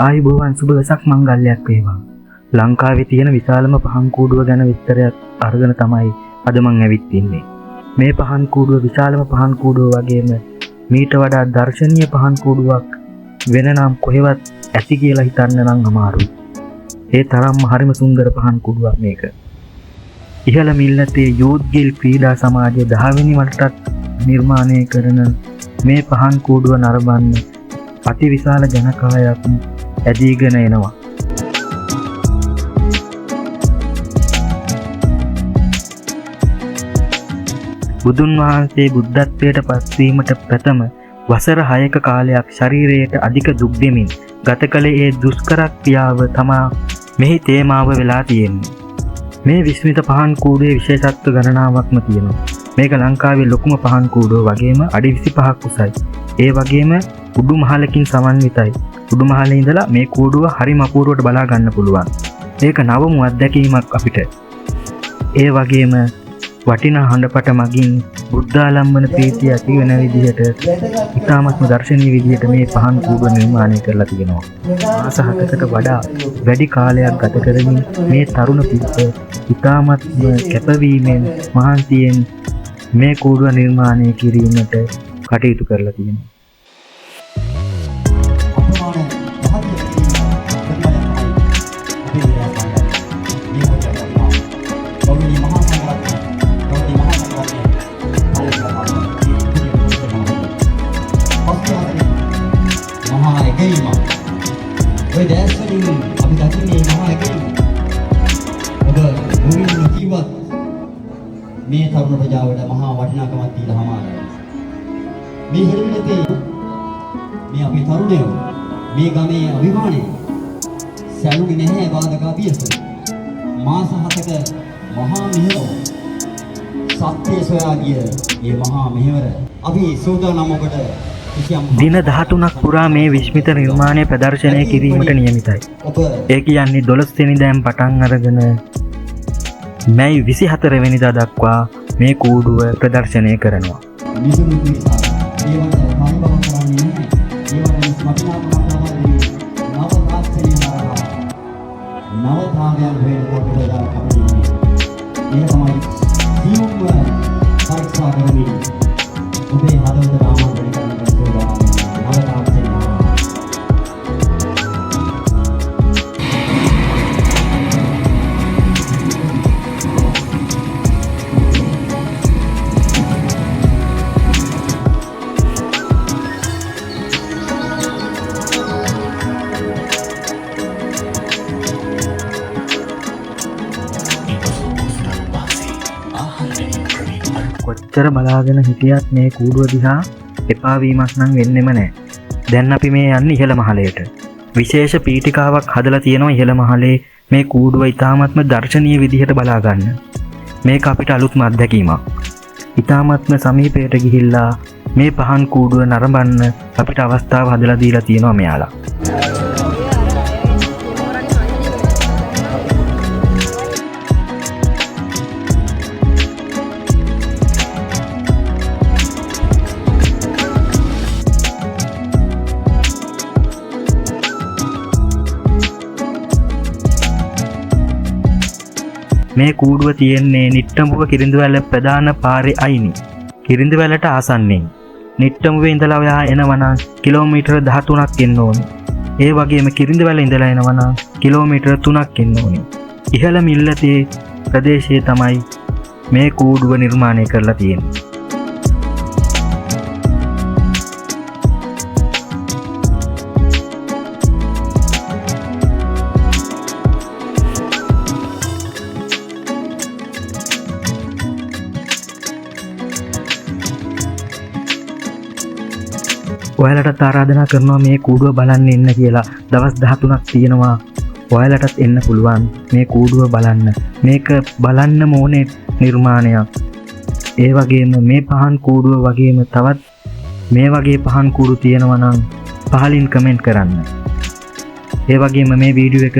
ආයුබෝවන් සුබ වෙසක් මංගල්‍යයක් වේවා. ලංකාවේ තියෙන විශාලම පහන් කූඩුව ගැන විස්තරයක් අරගෙන තමයි අද මං ඇවිත් ඉන්නේ. මේ පහන් කූඩුව විශාලම පහන් කූඩුව වගේම මීට වඩා දර්ශනීය පහන් කූඩුවක් වෙන නම් කොහෙවත් ඇති කියලා හිතන්න නම් අමාරුයි. ඒ තරම්ම හරිම සුන්දර පහන් කූඩුවක් මේක. ඉහළ මිල්ලතේ යූත් ගිල් ක්‍රීඩා සමාජයේ 10 වෙනි වටටත් නිර්මාණය කරන මේ පහන් කූඩුව නරඹන්න අති විශාල ජනකායක් ඇදීගෙන එනවා. බුදුන් වහන්සේ බුද්ධත්වයට පත්වීමට ප්‍රථම වසර 6ක කාලයක් ශරීරයට අධික දුක් දෙමින් ගත කළේ ඒ දුෂ්කර ක්‍රියාව තමා මෙහි තේමාව වෙලා තියෙන්නේ. මේ විස්මිත පහන් කූඩුවේ විශේෂත්ව ගණනාවක්ම තියෙනවා. මේක ලංකාවේ ලොකුම පහන් කූඩුව වගේම අඩි 25ක් උසයි. ඒ වගේම උඩු මහලකින් සමන්විතයි. උඩු මහලේ ඉඳලා මේ කූඩුව හරිම අපූර්වට බලා ගන්න පුළුවන්. ඒක නවමු අත්දැකීමක් අපිට. ඒ වගේම වටිනා හඬපට මගින් බුද්ධාලම්බන ප්‍රීතිය ඇති වෙන විදිහට ඉතාමත්ම දර්ශනීය විදිහට මේ පහන් කූඩුව නිර්මාණය කරලා තියෙනවා. මාස 7කට වඩා වැඩි කාලයක් ගත කරමින් මේ තරුණ පිරිස ඉතාමත්ම කැපවීමෙන් මහන්සියෙන් මේ කූඩුව නිර්මාණය කිරීමට කටයුතු කරලා තියෙනවා. ඔය දැස්වලින් අපි දකින්නේ මහා එකයි. ඔබ මුලින්ම කිව්වත් මේ තරුණ ප්‍රජාවට මහා වටිනාකමක් දීලා හමාරයි. මේ හිරිමිතේ මේ අපේ තරුණයෝ මේ ගමේ අභිමානය සැලුනේ නැහැ බාධක අභියස. මාස 7ක මහා මෙහෙවර සත්‍ය සොයා ගිය මේ මහා මෙහෙවර අපි සූදානම් ඔබට දින 13ක් පුරා මේ විස්මිත නිර්මාණය ප්‍රදර්ශනය කිරීමට නියමිතයි. ඒ කියන්නේ 12 වෙනිදාම පටන් අරගෙන මැයි 24 වෙනිදා දක්වා මේ කූඩුව ප්‍රදර්ශනය කරනවා. කොච්චර බලාගෙන හිටියත් මේ කූඩුව දිහා එපා වීමක් නම් වෙන්නෙම නැහැ. දැන් අපි මේ යන්නේ ඉහළ මහලයට. විශේෂ පීඨිකාවක් හදලා තියෙනවා ඉහළ මහලේ මේ කූඩුව ඉතාමත්ම දර්ශනීය විදිහට බලා ගන්න. මේක අපිට අලුත්ම අත්දැකීමක්. ඉතාමත්ම සමීපයට ගිහිල්ලා මේ පහන් කූඩුව නරඹන්න අපිට අවස්ථාව හදලා දීලා තියෙනවා මෙයාලා. මේ කූඩුව තියෙන්නේ නිට්ටඹුව කිරිඳිවැල ප්‍රධාන පාරේ අයිනි. කිරිඳිවැලට ආසන්නයෙන්. නිට්ටඹුවේ ඉඳලා ඔයා එනවනම් කිලෝමීටර 13ක් එන්න ඕනේ. ඒ වගේම කිරිඳිවැල ඉඳලා එනවනම් කිලෝමීටර 3ක් එන්න ඕනේ. ඉහළ මිල්ලතේ ප්‍රදේශයේ තමයි මේ කූඩුව නිර්මාණය කරලා තියෙන්නේ. ඔයාලටත් ආරාධනා කරනවා මේ කූඩුව බලන්න එන්න කියලා. දවස් 13ක් තියෙනවා. ඔයාලටත් එන්න පුළුවන් මේ කූඩුව බලන්න. මේක බලන්න ඕනේ නිර්මාණයක්. ඒ වගේම මේ පහන් කූඩුව වගේම තවත් මේ වගේ පහන් කූඩු තියෙනවා නම් පහලින් කමෙන්ට් කරන්න. ඒ වගේම මේ වීඩියෝ එක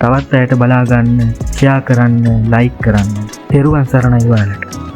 තවත් අයට බලා ගන්න, ෂෙයා කරන්න, ලයික් කරන්න. තෙරුවන් සරණයි ඔයාලට.